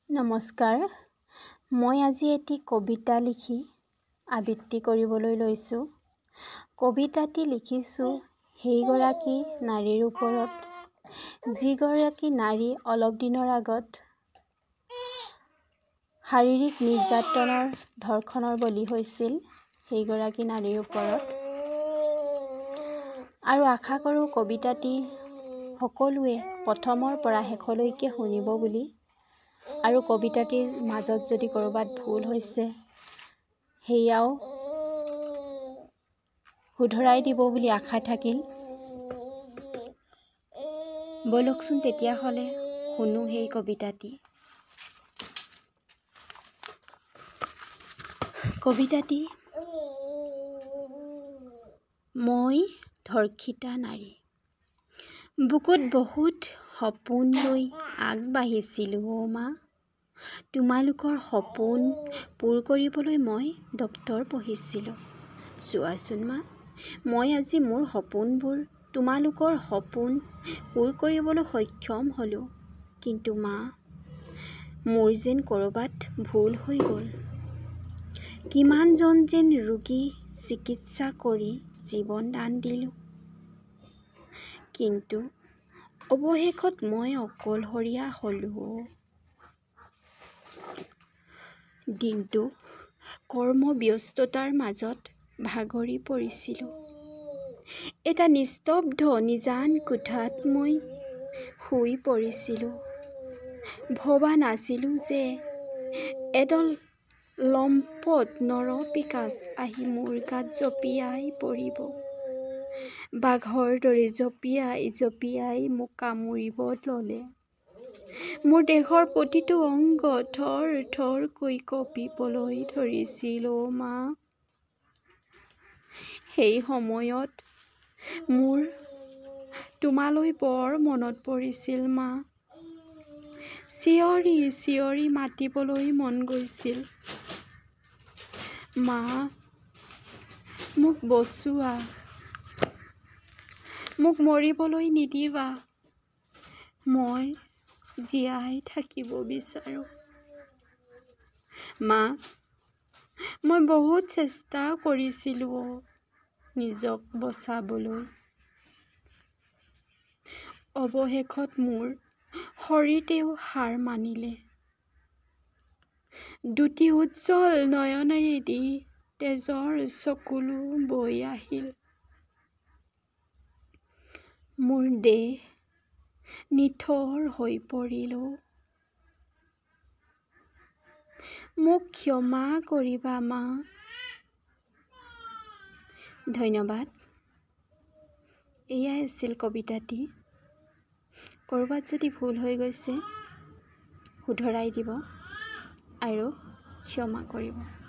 নমস্কাৰ। মই আজি এটি কবিতা লিখি আবৃত্তি কৰিবলৈ লৈছোঁ। কবিতাটি লিখিছোঁ সেইগৰাকী নাৰীৰ ওপৰত, যিগৰাকী নাৰী অলপ দিনৰ আগত শাৰীৰিক নিৰ্যাতনৰ ধৰ্ষণৰ বলি হৈছিল, সেইগৰাকী নাৰীৰ ওপৰত। আৰু আশা কৰোঁ কবিতাটি সকলোৱে প্ৰথমৰ পৰা শেষলৈকে শুনিব বুলি। আৰু কবিতাটিৰ মাজত যদি ক'ৰবাত ভুল হৈছে সেয়াও শুধৰাই দিব বুলি আশা থাকিল। ব'লকচোন তেতিয়াহ'লে শুনো সেই কবিতাটি। কবিতাটি: মই ধৰ্ষিতা নাৰী। বুকুত বহুত সপোন লৈ আগবাঢ়িছিলোঁ অ' মা। তোমালোকৰ সপোন পূৰ কৰিবলৈ মই ডক্তৰ পঢ়িছিলোঁ। চোৱাচোন মা, মই আজি মোৰ সপোনবোৰ, তোমালোকৰ সপোন পূৰ কৰিবলৈ সক্ষম হ'লোঁ। কিন্তু মা, মোৰ যেন ক'ৰবাত ভুল হৈ গ'ল। কিমানজন যেন ৰোগী চিকিৎসা কৰি জীৱন দান দিলোঁ। কিন্তু অৱশেষত মই অকলশৰীয়া হ'লোঁ। দিনটো কৰ্মব্যস্ততাৰ মাজত ভাগৰি পৰিছিলোঁ। এটা নিস্তব্ধ নিজান কোঠাত মই শুই পৰিছিলোঁ। ভবা নাছিলোঁ যে এদল লম্পট নৰপিশাচ আহি মোৰ গাত জঁপিয়াই পৰিব। বাঘৰ দৰে জঁপিয়াই জঁপিয়াই মোক কামুৰিব ল'লে। মোৰ দেহৰ প্ৰতিটো অংগ থৰ থৰকৈ কঁপিবলৈ ধৰিছিল অ' মা। সেই সময়ত মোৰ তোমালৈ বৰ মনত পৰিছিল মা। চিঞৰি চিঞৰি মাতিবলৈ মন গৈছিল, মা মোক বচোৱা, মোক মৰিবলৈ নিদিবা, মই জীয়াই থাকিব বিচাৰোঁ। মা, মই বহুত চেষ্টা কৰিছিলোঁ নিজক বচাবলৈ। অৱশেষত মোৰ শৰীৰটোৱেও হাৰ মানিলে। দুটি উজ্জ্বল নয়নেৰেদি তেজৰ চকুলো বৈ আহিল। মোৰ দেহ নিথৰ হৈ পৰিল অ'। মোক ক্ষমা কৰিবা মা। ধন্যবাদ। এয়াই আছিল কবিতাটি। ক'ৰবাত যদি ভুল হৈ গৈছে শুধৰাই দিব আৰু ক্ষমা কৰিব।